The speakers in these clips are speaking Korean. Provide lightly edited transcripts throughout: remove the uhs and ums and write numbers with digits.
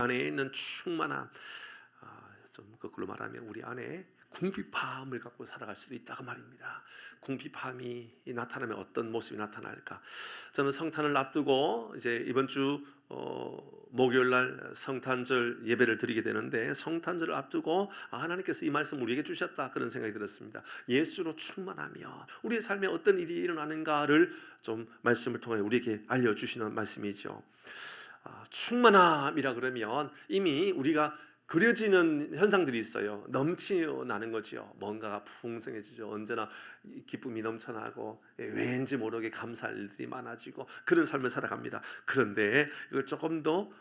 안에 있는 충만함, 좀 거꾸로 말하면 우리 안에 궁핍함을 갖고 살아갈 수도 있다고 말입니다. 궁핍함이 나타나면 어떤 모습이 나타날까? 저는 성탄을 앞두고 이제 이번 주 목요일 날 성탄절 예배를 드리게 되는데, 성탄절을 앞두고 하나님께서 이 말씀 우리에게 주셨다, 그런 생각이 들었습니다. 예수로 충만하며 우리의 삶에 어떤 일이 일어나는가를 좀 말씀을 통해 우리에게 알려주시는 말씀이죠. 충만함이라 그러면 이미 우리가 그려지는 현상들이 있어요. 넘쳐나는 거죠. 뭔가가 풍성해지죠. 언제나 기쁨이 넘쳐나고 왠지 모르게 감사할 일들이 많아지고 그런 삶을 살아갑니다. 그런데 이걸 조금 더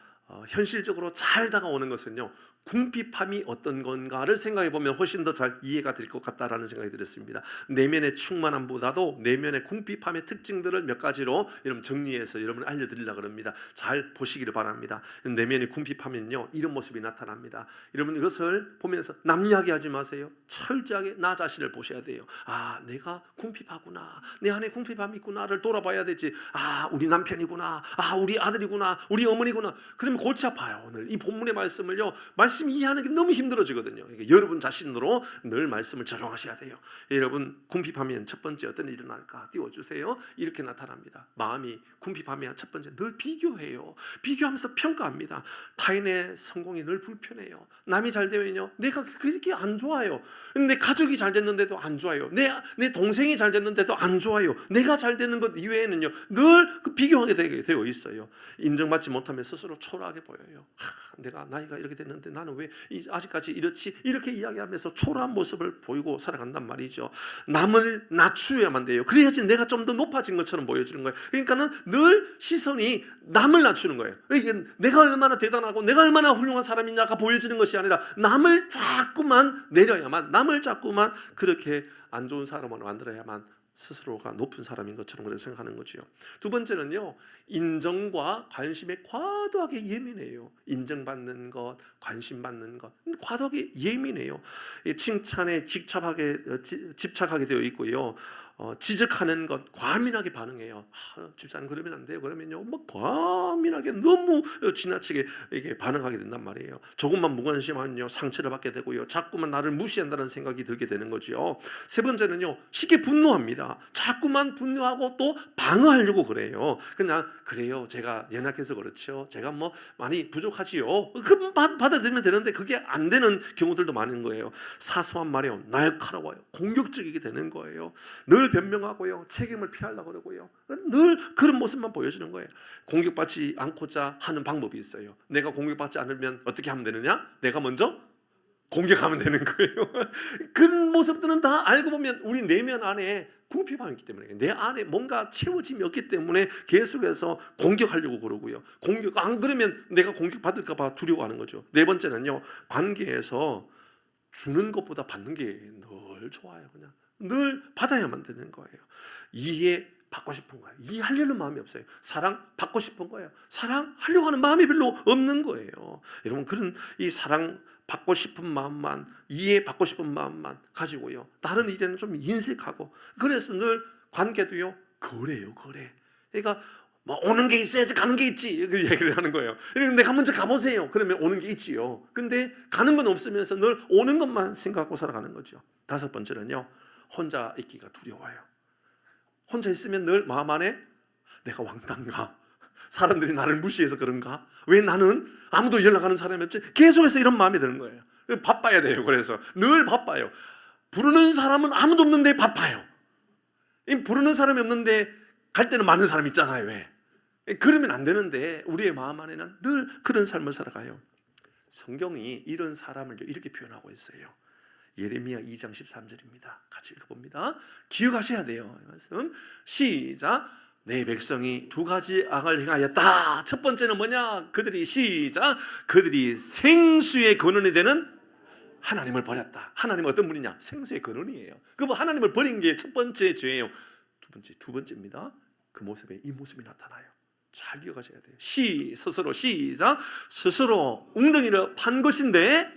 현실적으로 잘 다가오는 것은요, 궁핍함이 어떤 건가를 생각해 보면 훨씬 더 잘 이해가 될 것 같다라는 생각이 들었습니다. 내면의 충만함보다도 내면의 궁핍함의 특징들을 몇 가지로 여러분 정리해서 여러분 알려드리려고 합니다. 잘 보시기를 바랍니다. 내면의 궁핍함은요, 이런 모습이 나타납니다. 여러분 이것을 보면서 남 이야기하지 마세요. 철저하게 나 자신을 보셔야 돼요. 내가 궁핍하구나, 내 안에 궁핍함이 있구나를 돌아봐야 되지. 우리 남편이구나, 우리 아들이구나, 우리 어머니구나. 그러면 골치 아파요. 오늘 이 본문의 말씀을요, 말씀 이해하는 게 너무 힘들어지거든요. 그러니까 여러분 자신으로 늘 말씀을 적용하셔야 돼요. 여러분 궁핍하면 첫 번째 어떤 일이 일어날까 띄워주세요. 이렇게 나타납니다. 마음이 궁핍하면 첫 번째 늘 비교해요. 비교하면서 평가합니다. 타인의 성공이 늘 불편해요. 남이 잘 되면요, 내가 그렇게 안 좋아요. 내 가족이 잘 됐는데도 안 좋아요. 내 동생이 잘 됐는데도 안 좋아요. 내가 잘 되는 것 이외에는요, 늘 비교하게 되어 있어요. 인정받지 못하면 스스로 초라하게 보여요. 내가 나이가 이렇게 됐는데 나는 왜 아직까지 이렇지, 이렇게 이야기하면서 초라한 모습을 보이고 살아간단 말이죠. 남을 낮추어야만 돼요. 그래야지 내가 좀 더 높아진 것처럼 보여지는 거예요. 그러니까는 늘 시선이 남을 낮추는 거예요. 이게 내가 얼마나 대단하고 내가 얼마나 훌륭한 사람이냐가 보여지는 것이 아니라 남을 자꾸만 내려야만, 남을 자꾸만 그렇게 안 좋은 사람으로 만들어야만 스스로가 높은 사람인 것처럼 그렇게 생각하는 거죠. 두 번째는요, 인정과 관심에 과도하게 예민해요. 인정받는 것, 관심받는 것, 과도하게 예민해요. 칭찬에 집착하게 되어 있고요. 지적하는 것 과민하게 반응해요. 집사님 그러면 안 돼요. 그러면요, 과민하게 너무 지나치게 이게 반응하게 된단 말이에요. 조금만 무관심하면요, 상처를 받게 되고요, 자꾸만 나를 무시한다는 생각이 들게 되는 거죠. 세 번째는요, 쉽게 분노합니다. 자꾸만 분노하고 또 방어하려고 그래요. 그래요, 제가 연약해서 그렇죠, 제가 많이 부족하지요, 그 받아들이면 되는데 그게 안 되는 경우들도 많은 거예요. 사소한 말에 날카로워요. 공격적이게 되는 거예요. 늘 변명하고요, 책임을 피하려고 그러고요, 늘 그런 모습만 보여주는 거예요. 공격받지 않고자 하는 방법이 있어요. 내가 공격받지 않으면 어떻게 하면 되느냐? 내가 먼저 공격하면 되는 거예요. 그런 모습들은 다 알고 보면 우리 내면 안에 궁핍함이 있기 때문에, 내 안에 뭔가 채워짐이 없기 때문에 계속해서 공격하려고 그러고요. 안 그러면 내가 공격받을까 봐 두려워하는 거죠. 네 번째는요, 관계에서 주는 것보다 받는 게 늘 좋아요. 그냥 늘 받아야만 되는 거예요. 이해받고 싶은 거예요. 이해하려는 마음이 없어요. 사랑받고 싶은 거예요. 사랑하려고 하는 마음이 별로 없는 거예요. 여러분, 그런 이 사랑받고 싶은 마음만, 이해받고 싶은 마음만 가지고요, 다른 일에는 좀 인색하고, 그래서 늘 관계도요, 거래요. 그러니까 오는 게 있어야지 가는 게 있지, 그 얘기를 하는 거예요. 내가 먼저 가보세요. 그러면 오는 게 있지요. 근데 가는 건 없으면서 늘 오는 것만 생각하고 살아가는 거죠. 다섯 번째는요, 혼자 있기가 두려워요. 혼자 있으면 늘 마음 안에 내가 왕따인가? 사람들이 나를 무시해서 그런가? 왜 나는 아무도 연락하는 사람이 없지? 계속해서 이런 마음이 드는 거예요. 바빠야 돼요. 그래서 늘 바빠요. 부르는 사람은 아무도 없는데 바빠요. 부르는 사람이 없는데 갈 때는 많은 사람이 있잖아요. 왜? 그러면 안 되는데 우리의 마음 안에는 늘 그런 삶을 살아가요. 성경이 이런 사람을 이렇게 표현하고 있어요. 예레미야 2장 13절입니다. 같이 읽어봅니다. 기억하셔야 돼요. 말씀 시작. 내 백성이 두 가지 악을 행하였다. 첫 번째는 뭐냐? 그들이 생수의 근원이 되는 하나님을 버렸다. 하나님은 어떤 분이냐? 생수의 근원이에요. 그 하나님을 버린 게 첫 번째 죄예요. 두 번째입니다. 그 모습에 이 모습이 나타나요. 잘 기억하셔야 돼요. 스스로 시작. 스스로 웅덩이를 판 것인데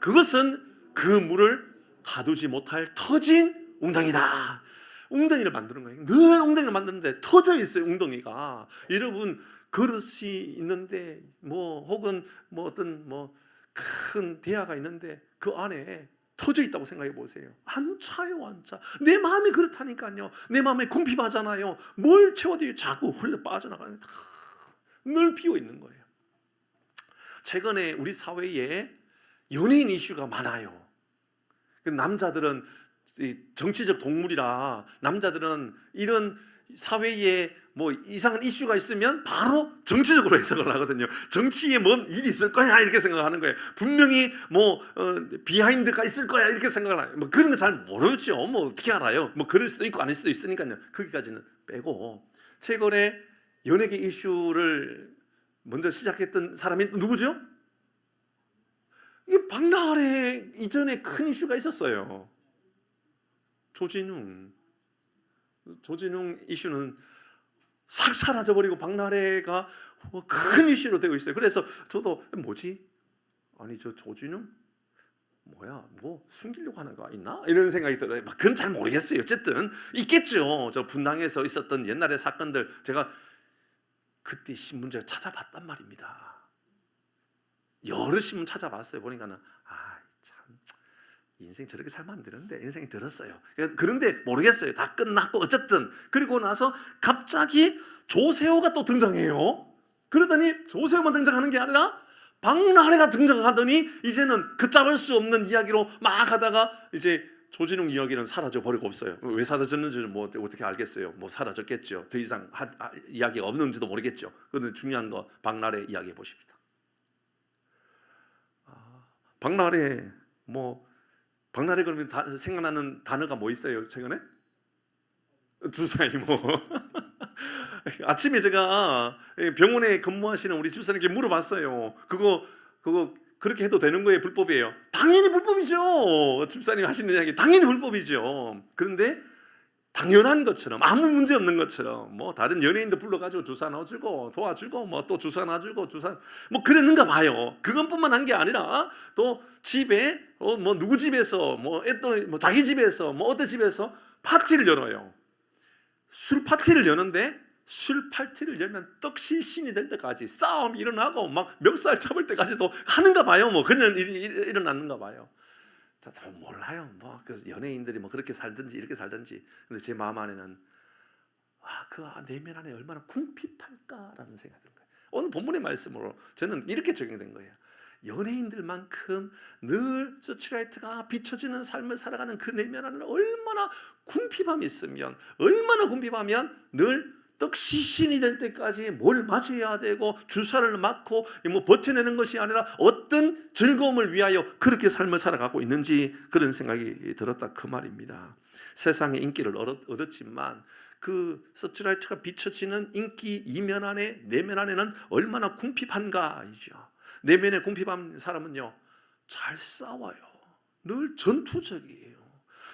그것은 그 물을 가두지 못할 터진 웅덩이다. 웅덩이를 만드는 거예요. 늘 웅덩이를 만드는데 터져 있어요. 웅덩이가. 여러분, 그릇이 있는데 뭐 혹은 뭐 어떤 뭐 큰 대야가 있는데 그 안에 터져 있다고 생각해 보세요. 안 차요, 안 차. 내 마음이 그렇다니까요. 내 마음에 궁핍하잖아요. 뭘 채워도 자꾸 흘러 빠져나가는, 늘 비어 있는 거예요. 최근에 우리 사회에 연예인 이슈가 많아요. 남자들은 정치적 동물이라 남자들은 이런 사회에 뭐 이상한 이슈가 있으면 바로 정치적으로 해석을 하거든요. 정치에 뭔 일이 있을 거야 이렇게 생각하는 거예요. 분명히 뭐 비하인드가 있을 거야 이렇게 생각을 해요. 뭐 그런 거 잘 모르죠. 뭐 어떻게 알아요? 뭐 그럴 수도 있고 아닐 수도 있으니까요. 거기까지는 빼고 최근에 연예계 이슈를 먼저 시작했던 사람이 누구죠? 이 박나래 이전에 큰 이슈가 있었어요. 조진웅 이슈는 싹 사라져버리고 박나래가 큰 이슈로 되고 있어요. 그래서 저도 뭐지? 아니 저 조진웅? 뭐야? 뭐 숨기려고 하는 거 있나? 이런 생각이 들어요. 그건 잘 모르겠어요. 어쨌든 있겠죠. 저 분당에서 있었던 옛날의 사건들 제가 그때 신문제를 찾아봤단 말입니다. 여러 신문 찾아봤어요. 보니까는 참 인생 저렇게 살면 안 되는데 이런 생각이 들었어요. 그런데 모르겠어요. 다 끝났고 어쨌든 그리고 나서 갑자기 조세호가 또 등장해요. 그러더니 조세호만 등장하는 게 아니라 박나래가 등장하더니 이제는 걷잡을 수 없는 이야기로 막 하다가 이제 조진웅 이야기는 사라져 버리고 없어요. 왜 사라졌는지는 뭐 어떻게 알겠어요. 뭐 사라졌겠죠. 더 이상 이야기가 없는지도 모르겠죠. 그런데 중요한 거 박나래 이야기해 보십시다. 박나래 그러면 생각나는 단어가 뭐 있어요? 최근에? 주사이모. 아침에 제가 병원에 근무하시는 우리 집사님께 물어봤어요. 그거 그렇게 해도 되는 거예요? 불법이에요? 당연히 불법이죠. 집사님 하시는 이야기 당연히 불법이죠. 그런데 당연한 것처럼 아무 문제 없는 것처럼 뭐 다른 연예인도 불러가지고 주사 놔주고 도와주고 뭐 또 주사 놔주고 주사 뭐 그랬는가 봐요. 그것뿐만 한 게 아니라 또 집에 뭐 누구 집에서 뭐 자기 집에서 뭐 어떤 집에서 파티를 열어요. 술 파티를 여는데 술 파티를 열면 떡실신이 될 때까지 싸움이 일어나고 막 멱살 잡을 때까지도 하는가 봐요. 뭐 그런 일이 일어났는가 봐요. 더 몰라요. 뭐 그래서 연예인들이 뭐 그렇게 살든지 이렇게 살든지. 근데 제 마음 안에는 그 내면 안에 얼마나 궁핍할까라는 생각이 드는 거예요. 오늘 본문의 말씀으로 저는 이렇게 적용된 거예요. 연예인들만큼 늘 서치라이트가 비춰지는 삶을 살아가는 그 내면 안에 얼마나 궁핍함이 있으면 얼마나 궁핍하면 늘 떡시신이 될 때까지 뭘 맞아야 되고 주사를 맞고 뭐 버텨내는 것이 아니라 어떤 즐거움을 위하여 그렇게 삶을 살아가고 있는지 그런 생각이 들었다 그 말입니다. 세상의 인기를 얻었지만 그 서치라이트가 비춰지는 인기 이면 안에 내면 안에는 얼마나 궁핍한가이죠. 내면에 궁핍한 사람은요 잘 싸워요. 늘 전투적이에요.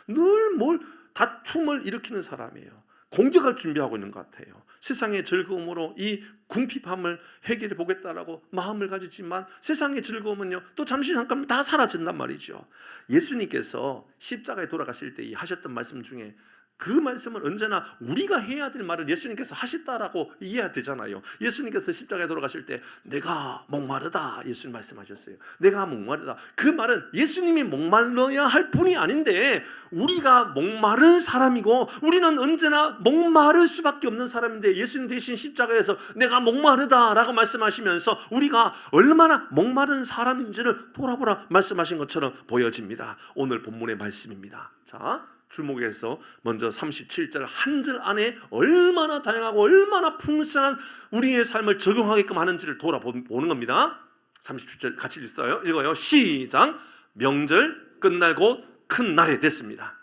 늘 다툼을 일으키는 사람이에요. 공격할 준비하고 있는 것 같아요. 세상의 즐거움으로 이 궁핍함을 해결해 보겠다라고 마음을 가지지만 세상의 즐거움은요 또 잠시 잠깐 다 사라진단 말이죠. 예수님께서 십자가에 돌아가실 때 하셨던 말씀 중에 그 말씀은 언제나 우리가 해야 될 말을 예수님께서 하셨다라고 이해해야 되잖아요. 예수님께서 십자가에 돌아가실 때 내가 목마르다 예수님 말씀하셨어요. 내가 목마르다. 그 말은 예수님이 목말라야 할 뿐이 아닌데 우리가 목마른 사람이고 우리는 언제나 목마를 수밖에 없는 사람인데 예수님 대신 십자가에서 내가 목마르다라고 말씀하시면서 우리가 얼마나 목마른 사람인지를 돌아보라 말씀하신 것처럼 보여집니다. 오늘 본문의 말씀입니다. 자, 주목해서 먼저 37절 한 절 안에 얼마나 다양하고 얼마나 풍성한 우리의 삶을 적용하게끔 하는지를 돌아보는 겁니다. 37절 같이 읽어요. 시작. 명절 끝날 곧 큰 날이 됐습니다.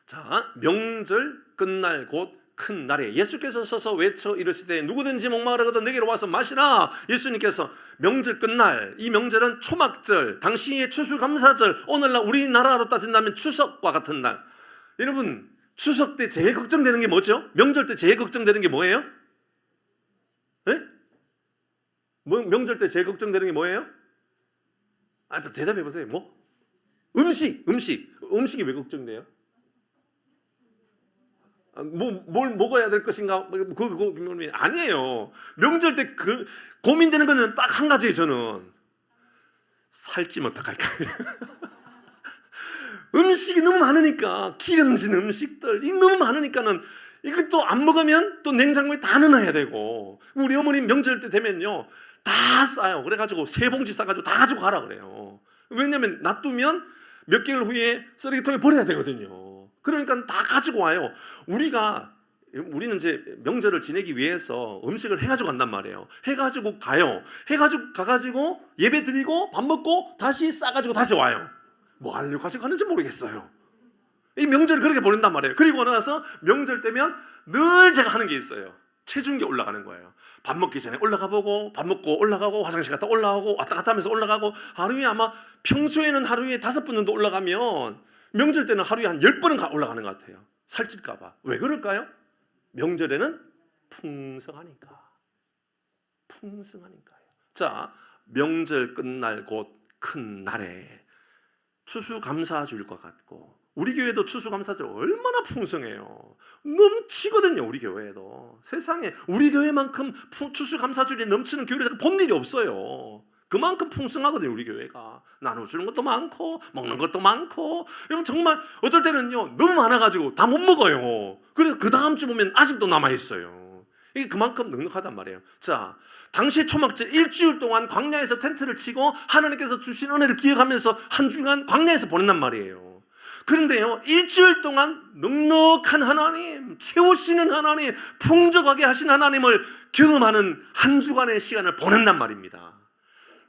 자, 명절 끝날 곧 큰 날에 예수께서 서서 외쳐 이르시되 누구든지 목마르거든 내게로 와서 마시라. 예수님께서 명절 끝날, 이 명절은 초막절, 당시의 추수감사절, 오늘날 우리나라로 따진다면 추석과 같은 날. 여러분 추석 때 제일 걱정되는 게 뭐죠? 명절 때 제일 걱정되는 게 뭐예요? 네? 명절 때 제일 걱정되는 게 뭐예요? 대답해 보세요. 뭐? 음식이 왜 걱정돼요? 뭘 먹어야 될 것인가? 아니에요. 명절 때 고민되는 거는 딱 한 가지예요. 저는 살찌면 어떡할까요? 음식이 너무 많으니까, 기름진 음식들 너무 많으니까는 이것도 안 먹으면 또 냉장고에 다 넣어야 되고, 우리 어머니 명절 때 되면요 다 싸요. 그래가지고 세 봉지 싸가지고 다 가지고 가라 그래요. 왜냐면 놔두면 몇 개월 후에 쓰레기통에 버려야 되거든요. 그러니까 다 가지고 와요. 우리는 이제 명절을 지내기 위해서 음식을 해가지고 간단 말이에요. 해가지고 가요. 해가지고 가가지고 예배 드리고 밥 먹고 다시 싸가지고 다시 와요. 뭐 하려고 가지고 가는지 모르겠어요. 이 명절을 그렇게 보낸단 말이에요. 그리고 나서 명절 때면 늘 제가 하는 게 있어요. 체중계 올라가는 거예요. 밥 먹기 전에 올라가 보고, 밥 먹고 올라가고, 화장실 갔다 올라가고, 왔다 갔다 하면서 올라가고, 하루에 아마 평소에는 하루에 5번 정도 올라가면 명절 때는 하루에 한 10번은 올라가는 것 같아요. 살찔까 봐. 왜 그럴까요? 명절에는 풍성하니까. 풍성하니까요. 자, 명절 끝날 곧 큰 날에 추수감사주일과 같고, 우리 교회도 추수감사절 얼마나 풍성해요. 넘치거든요. 우리 교회도. 세상에 우리 교회만큼 추수감사절이 넘치는 교회를 제가 본 일이 없어요. 그만큼 풍성하거든요. 우리 교회가 나눠주는 것도 많고 먹는 것도 많고. 여러분 정말 어떨 때는요 너무 많아가지고 다 못 먹어요. 그래서 그 다음 주 보면 아직도 남아있어요. 이게 그만큼 넉넉하단 말이에요. 자, 당시 초막절 일주일 동안 광야에서 텐트를 치고 하나님께서 주신 은혜를 기억하면서 한 주간 광야에서 보낸단 말이에요. 그런데요, 일주일 동안 넉넉한 하나님, 채우시는 하나님, 풍족하게 하신 하나님을 경험하는 한 주간의 시간을 보낸단 말입니다.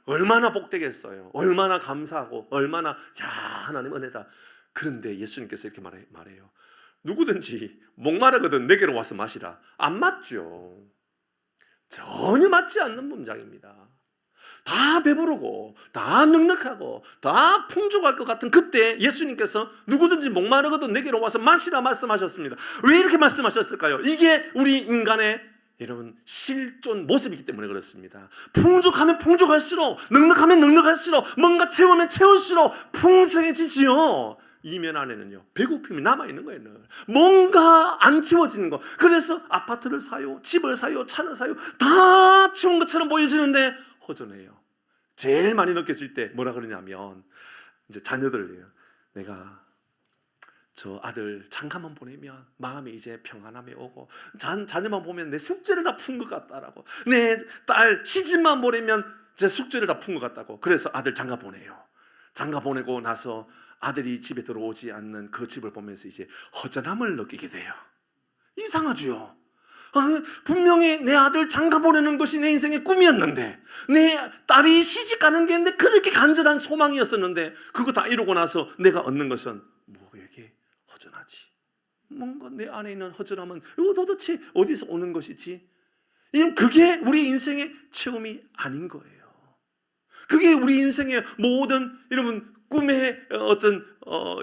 얼마나 복되겠어요. 얼마나 감사하고 얼마나 하나님 은혜다. 그런데 예수님께서 이렇게 말해요. 누구든지 목마르거든 내게로 와서 마시라. 안 맞죠. 전혀 맞지 않는 문장입니다. 다 배부르고 다 넉넉하고 다 풍족할 것 같은 그때 예수님께서 누구든지 목마르거든 내게로 와서 마시라 말씀하셨습니다. 왜 이렇게 말씀하셨을까요? 이게 우리 인간의 여러분 실존 모습이기 때문에 그렇습니다. 풍족하면 풍족할수록, 넉넉하면 넉넉할수록, 뭔가 채우면 채울수록 풍성해지지요. 이면 안에는요 배고픔이 남아있는 거예요. 뭔가 안 채워지는 거. 그래서 아파트를 사요, 집을 사요, 차를 사요, 다 채운 것처럼 보여지는데 허전해요. 제일 많이 느껴질 때 뭐라 그러냐면 이제 자녀들이에요. 내가 저 아들 장가만 보내면 마음이 이제 평안함이 오고, 자녀만 보면 내 숙제를 다 푼 것 같다라고, 내 딸 시집만 보내면 제 숙제를 다 푼 것 같다고. 그래서 아들 장가 보내요. 장가 보내고 나서 아들이 집에 들어오지 않는 그 집을 보면서 이제 허전함을 느끼게 돼요. 이상하죠. 분명히 내 아들 장가 보내는 것이 내 인생의 꿈이었는데, 내 딸이 시집 가는 게 그렇게 간절한 소망이었었는데, 그거 다 이루고 나서 내가 얻는 것은 뭐에게 허전하지. 뭔가 내 안에 있는 허전함은 이거 도대체 어디서 오는 것이지? 그게 우리 인생의 체험이 아닌 거예요. 그게 우리 인생의 모든 여러분 꿈의 어떤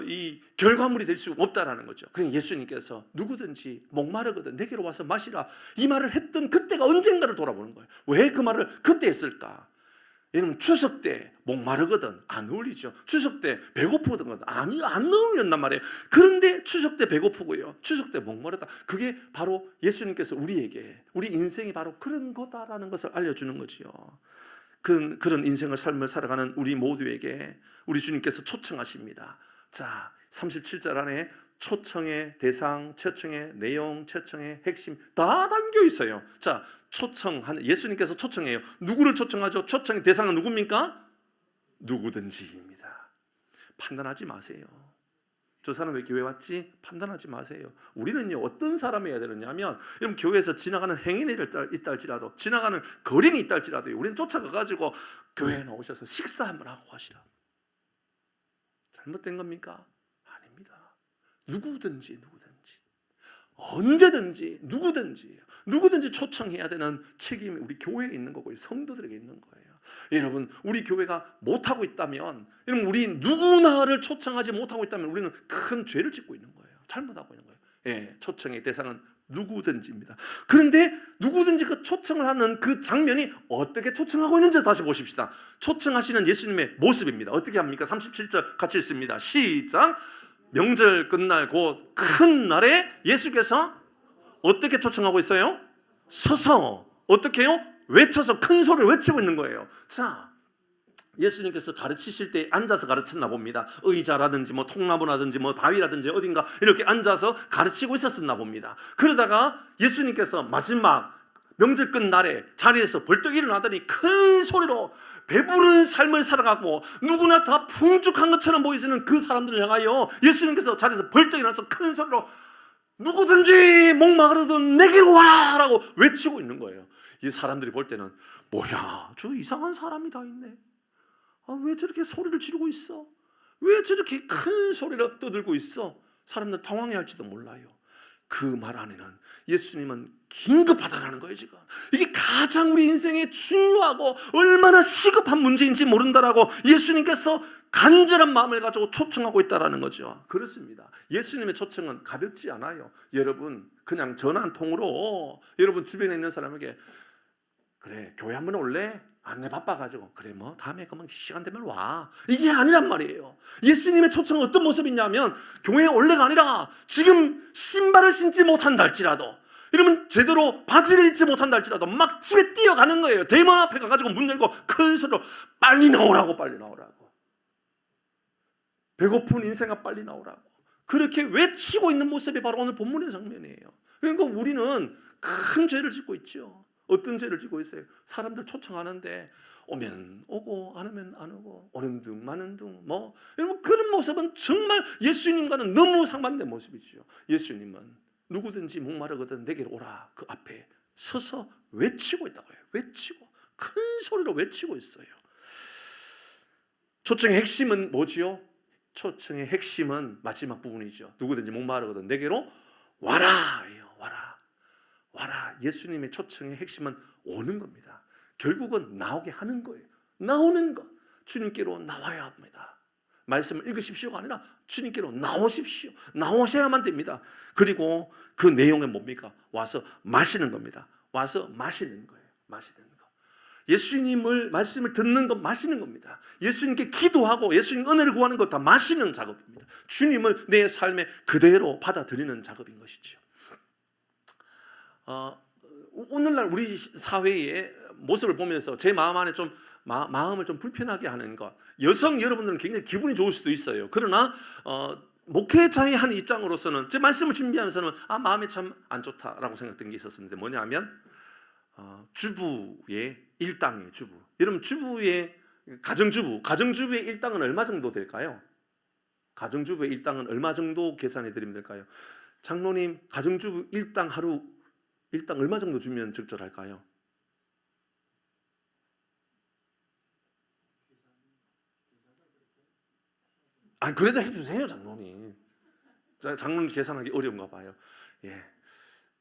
이 결과물이 될 수 없다라는 거죠. 그러니 예수님께서 누구든지 목마르거든 내게로 와서 마시라, 이 말을 했던 그때가 언젠가를 돌아보는 거예요. 왜 그 말을 그때 했을까? 여러분 추석 때 목마르거든 안 어울리죠. 추석 때 배고프거든 안 어울린단 말이에요. 그런데 추석 때 배고프고요, 추석 때 목마르다, 그게 바로 예수님께서 우리에게, 우리 인생이 바로 그런 거다라는 것을 알려주는 거지요. 그런 인생을 삶을 살아가는 우리 모두에게 우리 주님께서 초청하십니다. 자, 37절 안에 초청의 대상, 초청의 내용, 초청의 핵심 다 담겨 있어요. 자, 초청하는 예수님께서 초청해요. 누구를 초청하죠? 초청의 대상은 누굽니까? 누구든지입니다. 판단하지 마세요. 저 사람 왜 교회 왔지? 판단하지 마세요. 우리는요 어떤 사람이어야 되느냐면, 여러분 교회에서 지나가는 행인이 있다 할지라도, 지나가는 거린이 있다 할지라도 우리는 쫓아가가지고 교회에 나오셔서 식사 한번 하고 가시라. 잘못된 겁니까? 아닙니다. 누구든지 언제든지 누구든지 초청해야 되는 책임이 우리 교회에 있는 거고요, 성도들에게 있는 거예요. 여러분 우리 교회가 못하고 있다면, 여러분 우리 누구나를 초청하지 못하고 있다면 우리는 큰 죄를 짓고 있는 거예요. 잘못하고 있는 거예요. 예, 초청의 대상은 누구든지입니다. 그런데 누구든지 그 초청을 하는 그 장면이 어떻게 초청하고 있는지 다시 보십시다. 초청하시는 예수님의 모습입니다. 어떻게 합니까? 37절 같이 읽습니다. 시작. 명절 끝날 곧 큰 날에 예수께서 어떻게 초청하고 있어요? 서서 어떻게 해요? 외쳐서 큰 소리를 외치고 있는 거예요. 자, 예수님께서 가르치실 때 앉아서 가르쳤나 봅니다. 의자라든지 뭐 통나무라든지 뭐 바위라든지 어딘가 이렇게 앉아서 가르치고 있었나 봅니다. 그러다가 예수님께서 마지막 명절 끝날에 자리에서 벌떡 일어나더니 큰 소리로 배부른 삶을 살아가고 누구나 다 풍족한 것처럼 보이시는 그 사람들을 향하여 예수님께서 자리에서 벌떡 일어나서 큰 소리로 누구든지 목마르든 내게로 와라 라고 외치고 있는 거예요. 이 사람들이 볼 때는 뭐야, 저 이상한 사람이 다 있네. 왜 저렇게 소리를 지르고 있어? 왜 저렇게 큰 소리를 떠들고 있어? 사람들 당황해할지도 몰라요. 그 말 안에는 예수님은 긴급하다라는 거예요. 지금 이게 가장 우리 인생에 중요하고 얼마나 시급한 문제인지 모른다라고 예수님께서 간절한 마음을 가지고 초청하고 있다라는 거죠. 그렇습니다. 예수님의 초청은 가볍지 않아요. 여러분 그냥 전화 한 통으로 여러분 주변에 있는 사람에게 그래 교회 한번 올래? 내 바빠가지고 그래 뭐 다음에 그만 시간 되면 와, 이게 아니란 말이에요. 예수님의 초청은 어떤 모습이냐면 교회에 올래가 아니라 지금 신발을 신지 못한다 할지라도, 이러면 제대로 바지를 입지 못한다 할지라도 막 집에 뛰어가는 거예요. 대문 앞에 가가지고 문 열고 큰 소리로 빨리 나오라고, 빨리 나오라고, 배고픈 인생아 빨리 나오라고 그렇게 외치고 있는 모습이 바로 오늘 본문의 장면이에요. 그러니까 우리는 큰 죄를 짓고 있죠. 어떤 죄를 지고 있어요? 사람들 초청하는데 오면 오고 안 오면 안 오고, 오는 둥 마는 둥 뭐, 여러분 그런 모습은 정말 예수님과는 너무 상반된 모습이죠. 예수님은 누구든지 목마르거든 내게로 오라 그 앞에 서서 외치고 있다고 해요. 외치고 큰 소리로 외치고 있어요. 초청의 핵심은 뭐지요? 초청의 핵심은 마지막 부분이죠. 누구든지 목마르거든 내게로 와라 예요. 와라. 와라. 예수님의 초청의 핵심은 오는 겁니다. 결국은 나오게 하는 거예요. 나오는 것. 주님께로 나와야 합니다. 말씀을 읽으십시오가 아니라 주님께로 나오십시오. 나오셔야만 됩니다. 그리고 그 내용은 뭡니까? 와서 마시는 겁니다. 와서 마시는 거예요. 마시는 거. 예수님을 말씀을 듣는 것, 마시는 겁니다. 예수님께 기도하고 예수님 은혜를 구하는 것 다 마시는 작업입니다. 주님을 내 삶에 그대로 받아들이는 작업인 것이죠. 오늘날 우리 사회의 모습을 보면서 제 마음 안에 좀 마음을 좀 불편하게 하는 것, 여성 여러분들은 굉장히 기분이 좋을 수도 있어요. 그러나 목회자의 한 입장으로서는 제 말씀을 준비하면서는 마음이 참 안 좋다라고 생각된 게 있었는데, 뭐냐면 주부의 일당이에요. 주부. 여러분 주부의 가정주부의 일당은 얼마 정도 될까요? 가정주부의 일당은 얼마 정도 계산해 드리면 될까요? 장로님 가정주부 일당 하루 일당 얼마 정도 주면 적절할까요? 그래도 해주세요 장로님. 장로님 계산하기 어려운가 봐요. 예,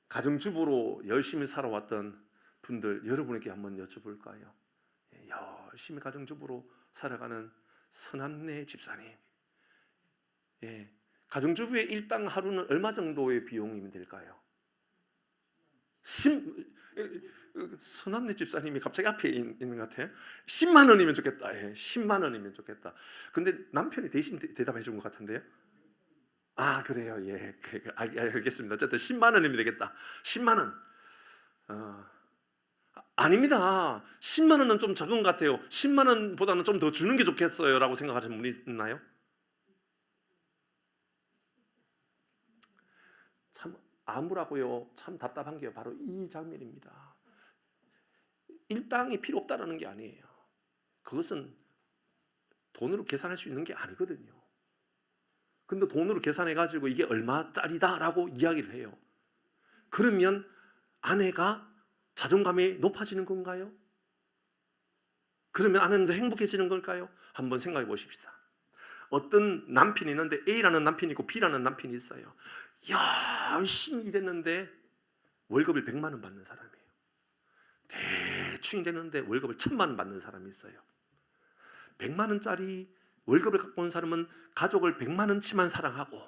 가정주부로 열심히 살아왔던 분들 여러분에게 한번 여쭤볼까요? 예, 열심히 가정주부로 살아가는 선한네 집사님, 예, 가정주부의 일당 하루는 얼마 정도의 비용이면 될까요? 선한네 집사님이 갑자기 앞에 있는 것 같아요. 10만 원이면 좋겠다. 10만 원이면 좋겠다. 근데 남편이 대신 대답해 준 것 같은데요. 그래요. 예, 알겠습니다. 어쨌든 10만 원이면 되겠다. 10만 원. 아닙니다. 10만 원은 좀 적은 것 같아요. 10만 원보다는 좀 더 주는 게 좋겠어요 라고 생각하시는 분이 있나요? 참 아무라고요. 참 답답한 게 바로 이 장면입니다. 일당이 필요 없다라는 게 아니에요. 그것은 돈으로 계산할 수 있는 게 아니거든요. 근데 돈으로 계산해가지고 이게 얼마짜리다라고 이야기를 해요. 그러면 아내가 자존감이 높아지는 건가요? 그러면 아내는 더 행복해지는 걸까요? 한번 생각해 보십시다. 어떤 남편이 있는데 A라는 남편이 있고 B라는 남편이 있어요. 열심히 일했는데 월급을 100만 원 받는 사람이에요. 대충 되는데 월급을 1000만 원 받는 사람이 있어요. 100만 원짜리 월급을 갖고 온 사람은 가족을 100만 원치만 사랑하고,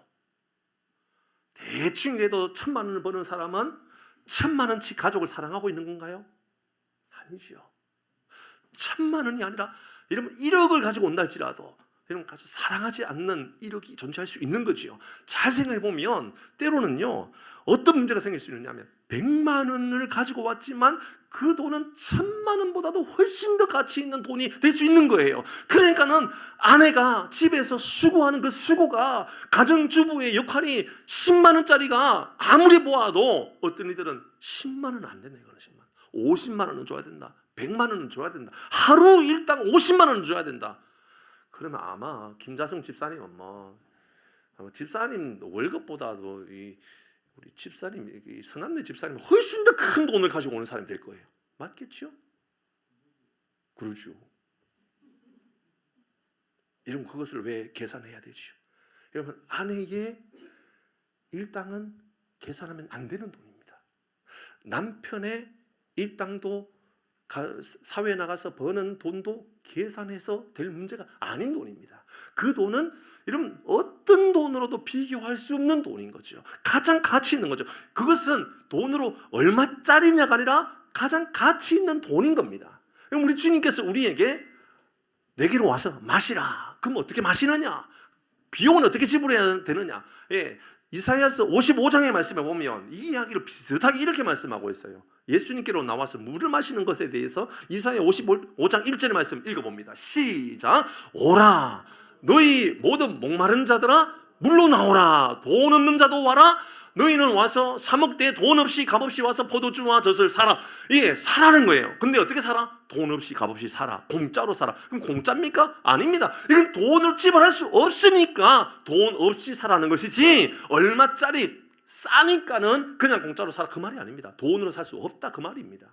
대충 돼도 1000만 원을 버는 사람은 1000만 원치 가족을 사랑하고 있는 건가요? 아니죠. 1000만 원이 아니라 여러분 1억을 가지고 온다 할지라도 여러분 가서 사랑하지 않는 이력이 존재할 수 있는 거지요. 잘 생각해 보면 때로는요 어떤 문제가 생길 수 있느냐면 100만 원을 가지고 왔지만 그 돈은 1000만 원보다도 훨씬 더 가치 있는 돈이 될 수 있는 거예요. 그러니까는 아내가 집에서 수고하는 그 수고가 가정주부의 역할이 10만 원짜리가 아무리 보아도 어떤 이들은 10만 원은 안 되네. 이거는 10만 원. 50만 원은 줘야 된다. 100만 원은 줘야 된다. 하루 일당 50만 원은 줘야 된다. 그러면 아마 김자성 집사님 아마 집사님 월급보다도 우리 집사님, 서남네 집사님 훨씬 더 큰 돈을 가지고 오는 사람이 될 거예요. 맞겠죠? 그러죠. 여러분 그것을 왜 계산해야 되죠? 여러분 아내의 일당은 계산하면 안 되는 돈입니다. 남편의 일당도 사회에 나가서 버는 돈도 계산해서 될 문제가 아닌 돈입니다. 그 돈은 여러분 어떤 돈으로도 비교할 수 없는 돈인 거죠. 가장 가치 있는 거죠. 그것은 돈으로 얼마짜리냐가 아니라 가장 가치 있는 돈인 겁니다. 우리 주님께서 우리에게 내게로 와서 마시라. 그럼 어떻게 마시느냐? 비용은 어떻게 지불해야 되느냐? 이사야서 55장의 말씀에 보면 이 이야기를 비슷하게 이렇게 말씀하고 있어요. 예수님께로 나와서 물을 마시는 것에 대해서 이사야 55장 1절의 말씀 읽어봅니다. 시작. 오라 너희 모든 목마른 자들아 물로 나오라. 돈 없는 자도 와라. 너희는 와서 사 먹되 돈 없이 값없이 와서 포도주와 젖을 사라. 이게 사라는 거예요. 근데 어떻게 살아? 돈 없이 값없이 살아. 공짜로 살아. 그럼 공짜입니까? 아닙니다. 이건 돈을 지불할 수 없으니까 돈 없이 살라는 것이지 얼마짜리 싸니까는 그냥 공짜로 살아 그 말이 아닙니다. 돈으로 살 수 없다 그 말입니다.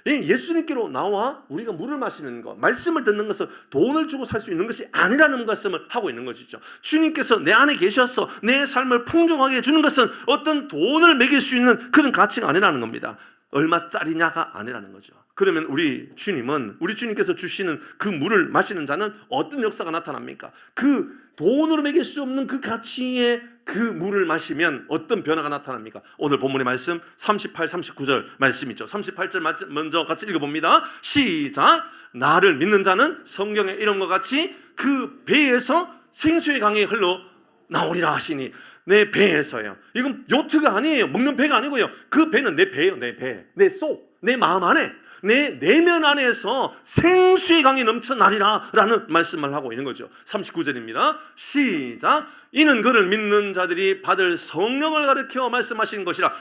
예수님께로 나와 우리가 물을 마시는 것, 말씀을 듣는 것은 돈을 주고 살 수 있는 것이 아니라는 말씀을 하고 있는 것이죠. 주님께서 내 안에 계셔서 내 삶을 풍족하게 해주는 것은 어떤 돈을 매길 수 있는 그런 가치가 아니라는 겁니다. 얼마짜리냐가 아니라는 거죠. 그러면 우리 주님께서 주시는 그 물을 마시는 자는 어떤 역사가 나타납니까? 그 돈으로 매길 수 없는 그 가치의 그 물을 마시면 어떤 변화가 나타납니까? 오늘 본문의 말씀 38, 39절 말씀이죠. 38절 먼저 같이 읽어봅니다. 시작. 나를 믿는 자는 성경에 이런 것 같이 그 배에서 생수의 강이 흘러 나오리라 하시니. 내 배에서요. 이건 요트가 아니에요. 먹는 배가 아니고요. 그 배는 내 배예요. 내 배, 내 속, 내 마음 안에, 내 내면 안에서 생수의 강이 넘쳐나리라 라는 말씀을 하고 있는 거죠. 39절입니다. 시작. 이는 그를 믿는 자들이 받을 성령을 가르쳐 말씀하시는 것이라.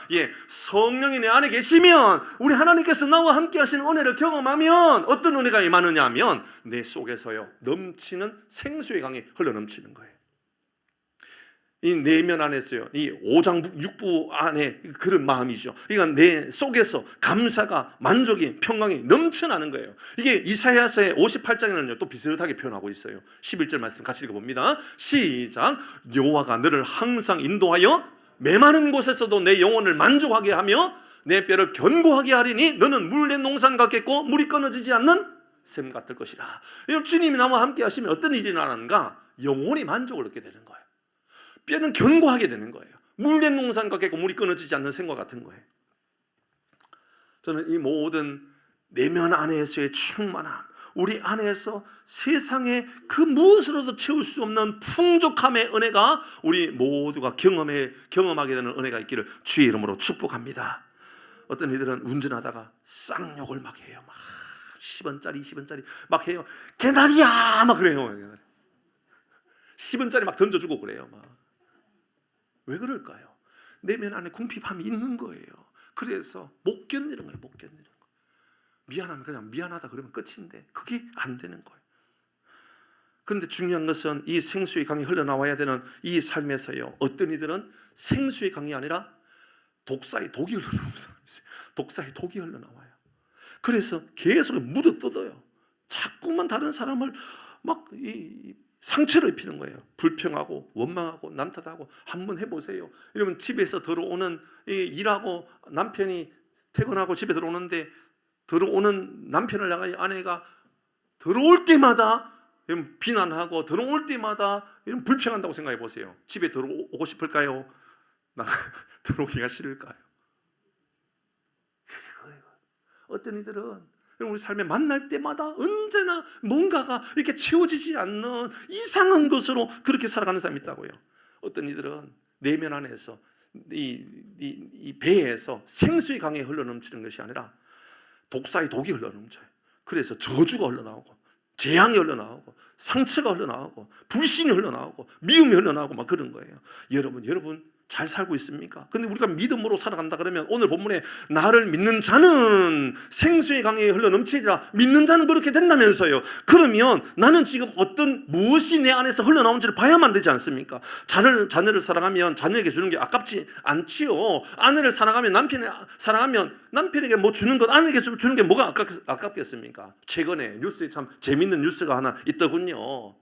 성령이 내 안에 계시면 우리 하나님께서 나와 함께 하시는 은혜를 경험하면 어떤 은혜가 임하느냐 하면 내 속에서요 넘치는 생수의 강이 흘러 넘치는 거예요. 이 내면 안에서요, 이 오장 육부 안에 그런 마음이죠. 그러니까 내 속에서 감사가, 만족이, 평강이 넘쳐나는 거예요. 이게 이사야서의 58장에는요 또 비슷하게 표현하고 있어요. 11절 말씀 같이 읽어봅니다. 시작. 여호와가 너를 항상 인도하여 메마른 곳에서도 내 영혼을 만족하게 하며 내 뼈를 견고하게 하리니 너는 물된 농산 같겠고 물이 끊어지지 않는 샘 같을 것이라. 주님이 나와 함께 하시면 어떤 일이 나는가? 영혼이 만족을 얻게 되는 거예요. 뼈는 견고하게 되는 거예요. 물된 농산 같겠고 물이 끊어지지 않는 샘과 같은 거예요. 저는 이 모든 내면 안에서의 충만함, 우리 안에서 세상에 그 무엇으로도 채울 수 없는 풍족함의 은혜가 우리 모두가 경험하게 되는 은혜가 있기를 주의 이름으로 축복합니다. 어떤 이들은 운전하다가 쌍욕을 막 해요. 막 10원짜리 20원짜리 막 해요. 개나리야 막 그래요. 10원짜리 막 던져주고 그래요. 막. 왜 그럴까요? 내면 안에 궁핍함이 있는 거예요. 그래서 못 견디는 거예요. 못 견디는 거. 미안하면 그냥 미안하다 그러면 끝인데 그게 안 되는 거예요. 그런데 중요한 것은 이 생수의 강이 흘러나와야 되는 이 삶에서요, 어떤 이들은 생수의 강이 아니라 독사의 독이 흘러나오는 사람이 있어요. 독사의 독이 흘러나와요. 그래서 계속 묻어뜯어요. 자꾸만 다른 사람을 막 상처를 입히는 거예요. 불평하고 원망하고 난탓하고. 한번 해보세요. 이러면 집에서 들어오는, 일하고 남편이 퇴근하고 집에 들어오는데 들어오는 남편을 향하여 아내가 들어올 때마다 비난하고 들어올 때마다 불평한다고 생각해 보세요. 집에 들어오고 싶을까요? 들어오기가 싫을까요? 어떤 이들은 우리 삶에 만날 때마다 언제나 뭔가가 이렇게 채워지지 않는 이상한 것으로 그렇게 살아가는 사람이 있다고요. 어떤 이들은 내면 안에서 이 배에서 생수의 강에 흘러넘치는 것이 아니라 독사의 독이 흘러넘쳐요. 그래서 저주가 흘러나오고 재앙이 흘러나오고 상처가 흘러나오고 불신이 흘러나오고 미움이 흘러나오고 막 그런 거예요. 여러분 잘 살고 있습니까? 근데 우리가 믿음으로 살아간다 그러면 오늘 본문에 나를 믿는 자는 생수의 강에 흘러넘치리라, 믿는 자는 그렇게 된다면서요. 그러면 나는 지금 무엇이 내 안에서 흘러나오는지를 봐야만 되지 않습니까? 자녀를 사랑하면 자녀에게 주는 게 아깝지 않지요. 아내를 사랑하면 남편에게 뭐 주는 것, 아내에게 주는 게 뭐가 아깝겠습니까? 최근에 뉴스에 참 재밌는 뉴스가 하나 있더군요.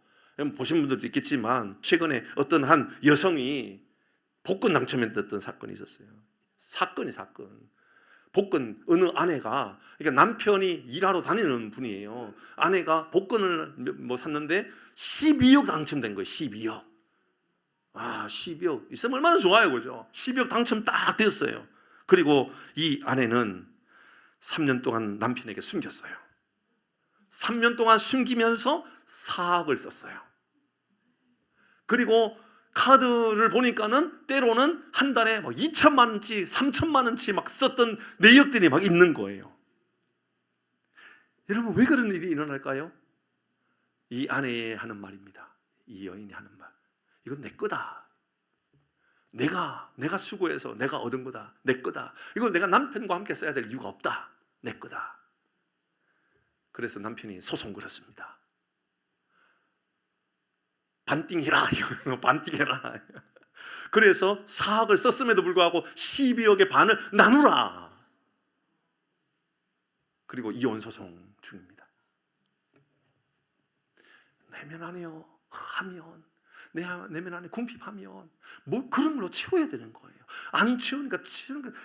보신 분들도 있겠지만 최근에 어떤 한 여성이 복권 당첨됐던 사건이 있었어요. 사건. 복권 어느 아내가, 그러니까 남편이 일하러 다니는 분이에요. 아내가 복권을 뭐 샀는데 12억 당첨된 거예요. 12억. 12억 있으면 얼마나 좋아요, 그죠? 12억 당첨 딱 되었어요. 그리고 이 아내는 3년 동안 남편에게 숨겼어요. 3년 동안 숨기면서 4억을 썼어요. 그리고 카드를 보니까는 때로는 한 달에 막 2천만 원치, 3천만 원치 막 썼던 내역들이 막 있는 거예요. 여러분, 왜 그런 일이 일어날까요? 이 아내의 하는 말입니다. 이 여인이 하는 말. 이건 내 거다. 내가 수고해서 내가 얻은 거다. 내 거다. 이걸 내가 남편과 함께 써야 될 이유가 없다. 내 거다. 그래서 남편이 소송 걸었습니다. 반띵해라. 반띵해라. 그래서 4억을 썼음에도 불구하고 12억의 반을 나누라. 그리고 이혼 소송 중입니다. 내면 안에요 하면, 내면 안에 궁핍하면 뭐 그런 걸로 채워야 되는 거예요. 안 채우니까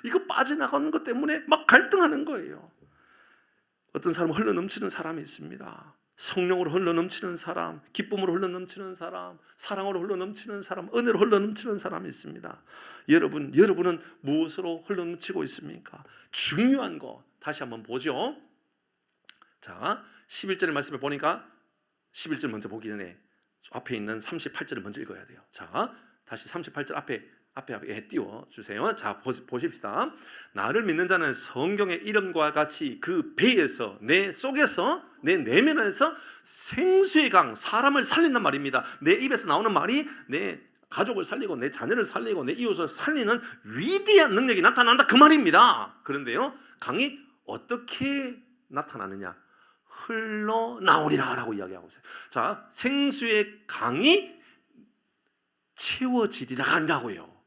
이거 빠져나가는 것 때문에 막 갈등하는 거예요. 어떤 사람은 흘러넘치는 사람이 있습니다. 성령으로 흘러넘치는 사람, 기쁨으로 흘러넘치는 사람, 사랑으로 흘러넘치는 사람, 은혜로 흘러넘치는 사람이 있습니다. 여러분은 무엇으로 흘러넘치고 있습니까? 중요한 거 다시 한번 보죠. 자, 11절의 말씀을 보니까 11절 먼저 보기 전에 앞에 있는 38절을 먼저 읽어야 돼요. 자, 다시 38절 앞에 띄워주세요. 자, 보십시다. 나를 믿는 자는 성경의 이름과 같이 그 배에서, 내 속에서, 내 내면에서 생수의 강, 사람을 살린단 말입니다. 내 입에서 나오는 말이 내 가족을 살리고 내 자녀를 살리고 내 이웃을 살리는 위대한 능력이 나타난다, 그 말입니다. 그런데요, 강이 어떻게 나타나느냐? 흘러나오리라 라고 이야기하고 있어요. 자, 생수의 강이 채워지리라 아니라고요.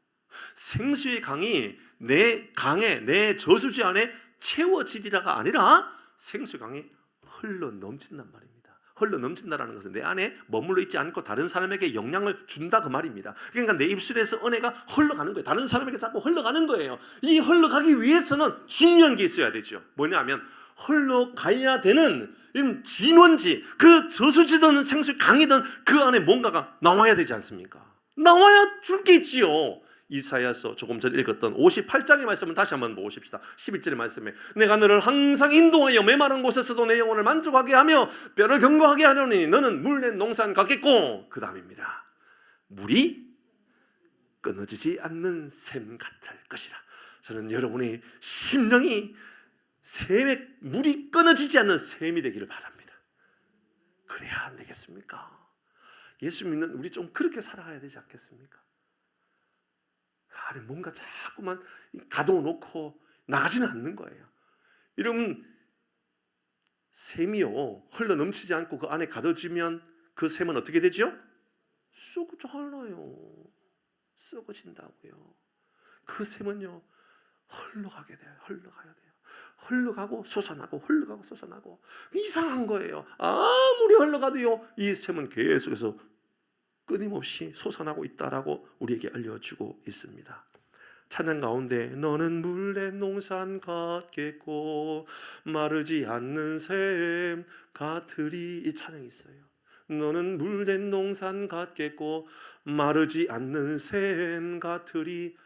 생수의 강이 내 저수지 안에 채워지리라가 아니라 생수의 강이 흘러넘친단 말입니다. 흘러넘친다라는 것은 내 안에 머물러 있지 않고 다른 사람에게 영향을 준다, 그 말입니다. 그러니까 내 입술에서 은혜가 흘러가는 거예요. 다른 사람에게 자꾸 흘러가는 거예요. 이 흘러가기 위해서는 중요한 게 있어야 되죠. 뭐냐면 흘러가야 되는 진원지, 그 저수지든 생수 강이든 그 안에 뭔가가 나와야 되지 않습니까? 나와야 줄 게 있지요. 이사야서 조금 전에 읽었던 58장의 말씀을 다시 한번 보십시다. 11절의 말씀에 내가 너를 항상 인도하여 메마른 곳에서도 내 영혼을 만족하게 하며 뼈를 견고하게 하려니 너는 물낸 농산 같겠고, 그 다음입니다. 물이 끊어지지 않는 샘 같을 것이라. 저는 여러분의 심령이 물이 끊어지지 않는 샘이 되기를 바랍니다. 그래야 안 되겠습니까? 예수 믿는 우리 좀 그렇게 살아가야 되지 않겠습니까? 안에 뭔가 자꾸만 가둬놓고 나가지는 않는 거예요. 여러분, 샘이요 흘러넘치지 않고 그 안에 가둬지면 그 샘은 어떻게 되죠? 썩어져요. 썩어진다고요. 그 샘은요 흘러가게 돼요. 흘러가야 돼요. 흘러가고 솟아나고 흘러가고 솟아나고. 이상한 거예요. 아무리 흘러가도요 이 샘은 계속해서 끊임없이 솟아나고 있다라고 우리에게 알려주고 있습니다. 찬양 가운데 너는 물낸 농산 같겠고 마르지 않는 샘 같으리, 이 찬양이 있어요. 너는 물낸 농산 같겠고 마르지 않는 샘 같으리.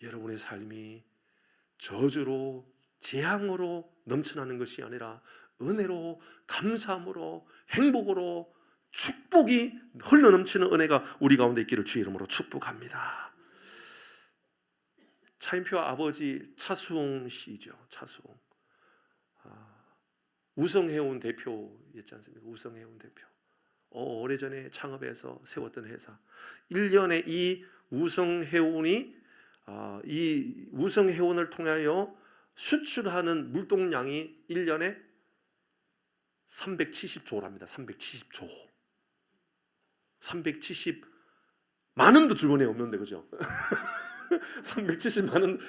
여러분의 삶이 저주로 재앙으로 넘쳐나는 것이 아니라 은혜로, 감사함으로, 행복으로, 축복이 흘러넘치는 은혜가 우리 가운데 있기를 주의 이름으로 축복합니다. 차인표 아버지 차수홍 씨죠. 차수홍. 우성해운 대표였지 않습니까? 우성해운 대표. 오래전에 창업해서 세웠던 회사. 1년에 이 우성해운을 통하여 수출하는 물동량이 1년에 370조랍니다. 370조. 370만 원도 주머니에 없는데, 그죠? 370만 원,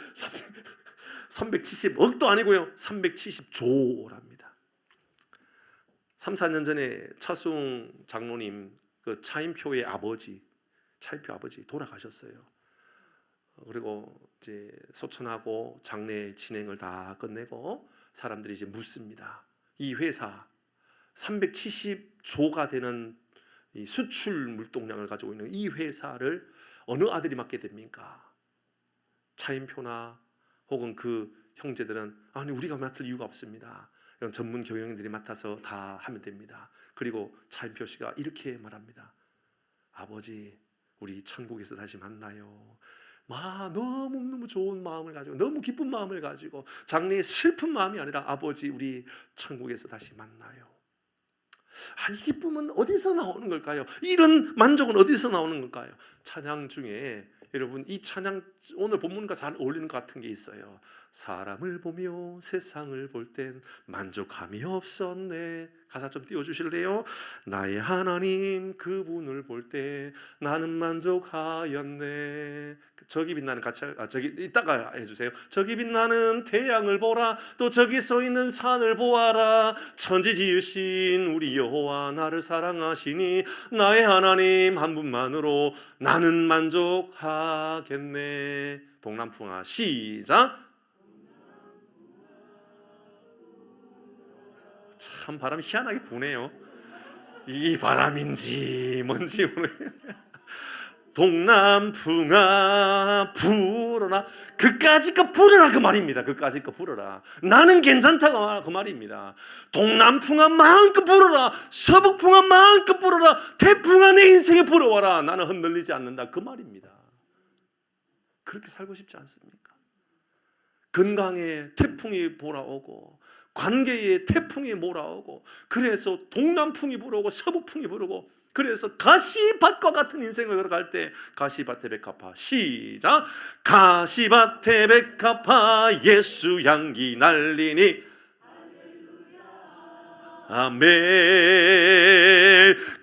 370억도 아니고요. 370조랍니다. 3, 4년 전에 차수홍 장로님, 그 차인표의 아버지, 차인표 아버지 돌아가셨어요. 그리고 이제 소천하고 장례 진행을 다 끝내고 사람들이 이제 묻습니다. 이 회사 370조가 되는 이 수출 물동량을 가지고 있는 이 회사를 어느 아들이 맡게 됩니까? 차인표나 혹은 그 형제들은 아니 우리가 맡을 이유가 없습니다. 이런 전문 경영인들이 맡아서 다 하면 됩니다. 그리고 차인표 씨가 이렇게 말합니다. 아버지, 우리 천국에서 다시 만나요. 너무 좋은 마음을 가지고, 너무 기쁜 마음을 가지고, 장래에 슬픈 마음이 아니라 아버지, 우리 천국에서 다시 만나요. 이 기쁨은 어디서 나오는 걸까요? 이런 만족은 어디서 나오는 걸까요? 찬양 중에 여러분, 이 찬양 오늘 본문과 잘 어울리는 것 같은 게 있어요. 사람을 보며 세상을 볼 땐 만족함이 없었네. 가사 좀 띄워주실래요? 나의 하나님 그분을 볼 때 나는 만족하였네. 저기 빛나는 저기 이따가 해주세요. 저기 빛나는 태양을 보라. 또 저기 서 있는 산을 보아라. 천지 지으신 우리 여호와 나를 사랑하시니 나의 하나님 한 분만으로 나는 만족하겠네. 동남풍아 시작. 참 바람이 희한하게 부네요. 이 바람인지 뭔지 모르겠어요. 동남풍아 불어라. 그까짓 거 불어라 그 말입니다. 그까짓 거 불어라. 나는 괜찮다가 그 말입니다. 동남풍아 마음껏 불어라. 서북풍아 마음껏 불어라. 태풍아 내 인생에 불어와라. 나는 흔들리지 않는다 그 말입니다. 그렇게 살고 싶지 않습니까? 건강에 태풍이 몰아오고 관계에 태풍이 몰아오고 그래서 동남풍이 불어오고 서북풍이 불어오고 그래서 가시밭과 같은 인생을 걸어갈 때 가시밭의 백합화 시작. 가시밭의 백합화 예수 향기 날리니 아멘.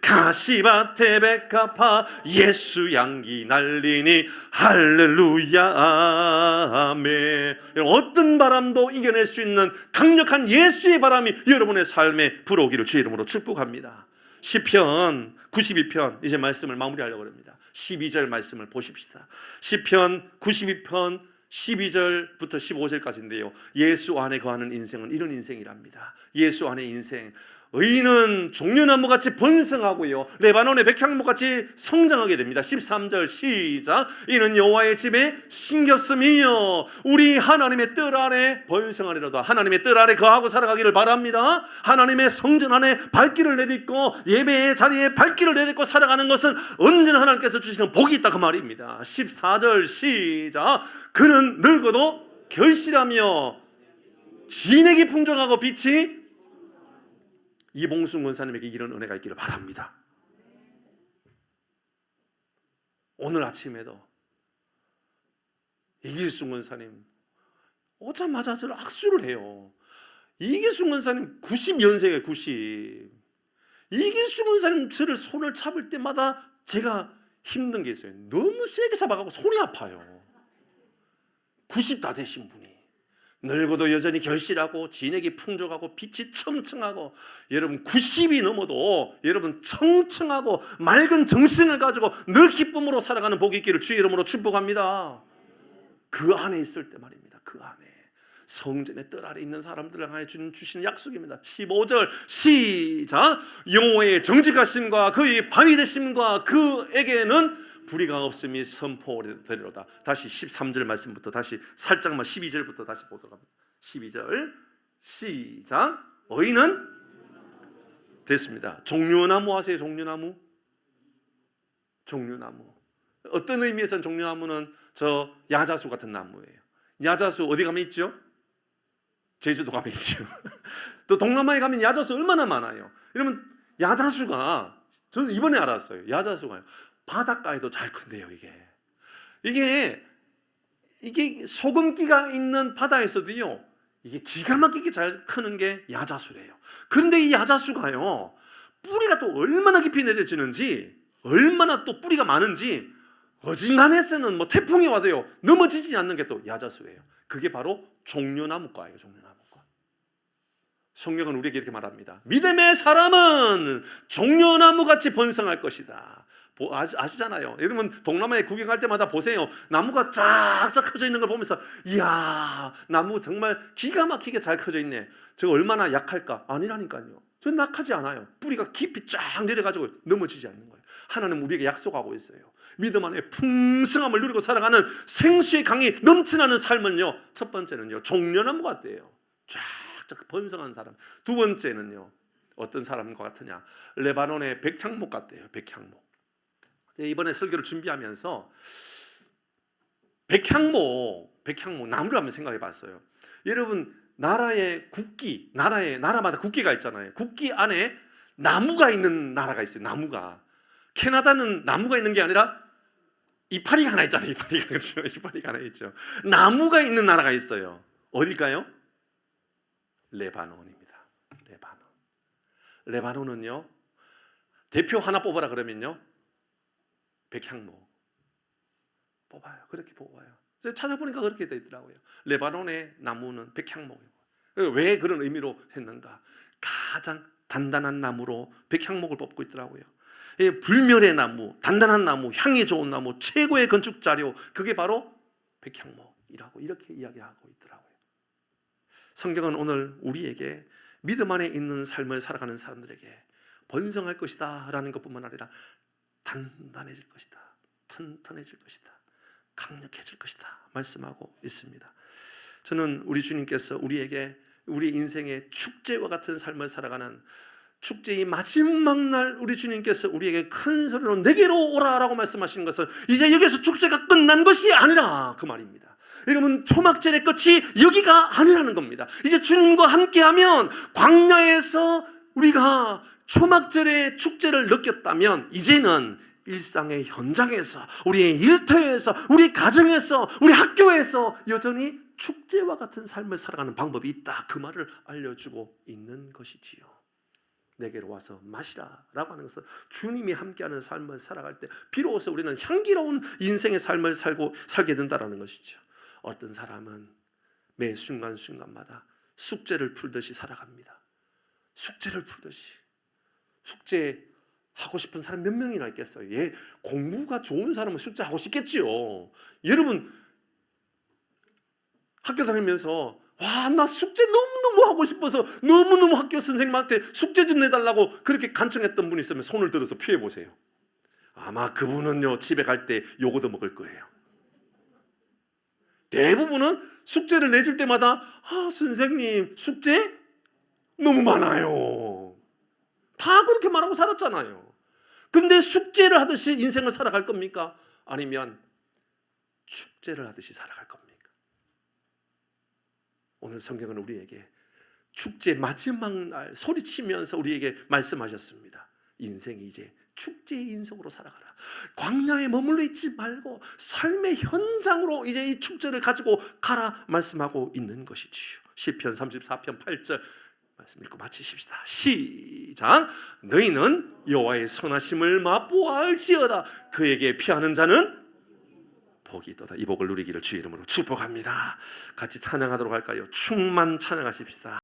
가시밭의 백합화 예수 향기 날리니 할렐루야 아멘. 어떤 바람도 이겨낼 수 있는 강력한 예수의 바람이 여러분의 삶에 불어오기를 주의 이름으로 축복합니다. 시편 92편 이제 말씀을 마무리하려고 합니다. 12절 말씀을 보십시다. 시편 92편 12절부터 15절까지인데요. 예수 안에 거하는 인생은 이런 인생이랍니다. 예수 안의 인생. 의인은 종려나무같이 번성하고요 레바논의 백향목같이 성장하게 됩니다. 13절 시작. 이는 여호와의 집에 신겼음이요 우리 하나님의 뜰 안에 번성하리로다. 하나님의 뜰 안에 거하고 살아가기를 바랍니다. 하나님의 성전 안에 발길을 내딛고 예배의 자리에 발길을 내딛고 살아가는 것은 언제나 하나님께서 주시는 복이 있다 그 말입니다. 14절 시작. 그는 늙어도 결실하며 진액이 풍성하고 빛이 이봉순 권사님에게 이런 은혜가 있기를 바랍니다. 오늘 아침에도 이길순 권사님 오자마자 저를 악수를 해요. 이길순 권사님 90연세예요. 90. 이길순 권사님 저를 손을 잡을 때마다 제가 힘든 게 있어요. 너무 세게 잡아가고 손이 아파요. 90 다 되신 분이 늙어도 여전히 결실하고 진액이 풍족하고 빛이 청청하고 여러분 90이 넘어도 여러분 청청하고 맑은 정신을 가지고 늘 기쁨으로 살아가는 복이 있기를 주의 이름으로 축복합니다. 그 안에 있을 때 말입니다. 그 안에 성전의 뜰 아래 있는 사람들을 향해 주시는 약속입니다. 15절 시작. 여호와의 정직하심과 그의 바위 되심과 그에게는 불의가 없음이 선포되리로다. 다시 13절 말씀부터 다시 살짝만 12절부터 다시 보도록 합니다. 12절 시작. 의인은 됐습니다. 종려나무 아세요? 종려나무? 종려나무. 어떤 의미에서는 종려나무는 저 야자수 같은 나무예요. 야자수 어디 가면 있죠? 제주도 가면 있죠. 또 동남아에 가면 야자수 얼마나 많아요. 여러분 야자수가 저는 이번에 알았어요. 야자수가요. 바닷가에도 잘 큰대요. 이게 소금기가 있는 바다에서도요. 이게 기가 막히게 잘 크는 게 야자수래요. 그런데 이 야자수가요. 뿌리가 또 얼마나 깊이 내려지는지, 얼마나 또 뿌리가 많은지 어진간해서는 뭐 태풍이 와도요 넘어지지 않는 게 또 야자수예요. 그게 바로 종려나무과예요. 종려나무과. 성경은 우리에게 이렇게 말합니다. 믿음의 사람은 종려나무같이 번성할 것이다. 아시잖아요. 여러분 동남아에 구경할 때마다 보세요. 나무가 쫙쫙 커져 있는 걸 보면서 이야, 나무 정말 기가 막히게 잘 커져 있네. 저거 얼마나 약할까? 아니라니까요. 저 약하지 않아요. 뿌리가 깊이 쫙 내려가지고 넘어지지 않는 거예요. 하나님 우리에게 약속하고 있어요. 믿음 안에 풍성함을 누리고 살아가는 생수의 강이 넘쳐나는 삶은요, 첫 번째는요 종려나무 같대요. 쫙쫙 번성한 사람. 두 번째는요 어떤 사람과 같으냐? 레바논의 백향목 같대요. 백향목. 이번에 설교를 준비하면서 백향목 나무를 한번 생각해 봤어요. 여러분 나라의 국기, 나라마다 국기가 있잖아요. 국기 안에 나무가 있는 나라가 있어요. 나무가. 캐나다는 나무가 있는 게 아니라 이파리가 하나 있잖아요. 이파리가, 그렇죠? 이파리가 하나 있죠. 나무가 있는 나라가 있어요. 어딜까요? 레바논입니다. 레바논은요 대표 하나 뽑아라 그러면요 백향목 뽑아요. 그렇게 뽑아요. 찾아보니까 그렇게 되어 있더라고요. 레바논의 나무는 백향목이고. 왜 그런 의미로 했는가? 가장 단단한 나무로 백향목을 뽑고 있더라고요. 불멸의 나무, 단단한 나무, 향이 좋은 나무, 최고의 건축 자료, 그게 바로 백향목이라고 이렇게 이야기하고 있더라고요. 성경은 오늘 우리에게 믿음 안에 있는 삶을 살아가는 사람들에게 번성할 것이다 라는 것뿐만 아니라 단단해질 것이다, 튼튼해질 것이다, 강력해질 것이다 말씀하고 있습니다. 저는 우리 주님께서 우리에게 우리 인생의 축제와 같은 삶을 살아가는 축제의 마지막 날 우리 주님께서 우리에게 큰 소리로 내게로 오라라고 말씀하시는 것은 이제 여기서 축제가 끝난 것이 아니라 그 말입니다. 여러분 초막절의 끝이 여기가 아니라는 겁니다. 이제 주님과 함께하면 광야에서 우리가 초막절의 축제를 느꼈다면 이제는 일상의 현장에서, 우리의 일터에서, 우리 가정에서, 우리 학교에서 여전히 축제와 같은 삶을 살아가는 방법이 있다. 그 말을 알려주고 있는 것이지요. 내게로 와서 마시라 라고 하는 것은 주님이 함께하는 삶을 살아갈 때 비로소 우리는 향기로운 인생의 삶을 살게 된다는 것이죠. 어떤 사람은 매 순간순간마다 숙제를 풀듯이 살아갑니다. 숙제를 풀듯이. 숙제하고 싶은 사람 몇 명이나 있겠어요? 공부가 좋은 사람은 숙제하고 싶겠지요. 여러분 학교 다니면서 와, 나 숙제 너무너무 하고 싶어서 너무너무 학교 선생님한테 숙제 좀 내달라고 그렇게 간청했던 분이 있으면 손을 들어서 피해 보세요. 아마 그분은요 집에 갈 때 요거도 먹을 거예요. 대부분은 숙제를 내줄 때마다 선생님 숙제 너무 많아요. 다 그렇게 말하고 살았잖아요. 그런데 숙제를 하듯이 인생을 살아갈 겁니까? 아니면 축제를 하듯이 살아갈 겁니까? 오늘 성경은 우리에게 축제 마지막 날 소리치면서 우리에게 말씀하셨습니다. 인생이 이제 축제의 인생으로 살아가라. 광야에 머물러 있지 말고 삶의 현장으로 이제 이 축제를 가지고 가라 말씀하고 있는 것이지요. 시편 34편 8절 말씀 읽고 마치십시다. 시작. 너희는 여호와의 선하심을 맛보아알지어다. 그에게 피하는 자는 복이 있도다. 이 복을 누리기를 주의 이름으로 축복합니다. 같이 찬양하도록 할까요? 충만 찬양하십시다.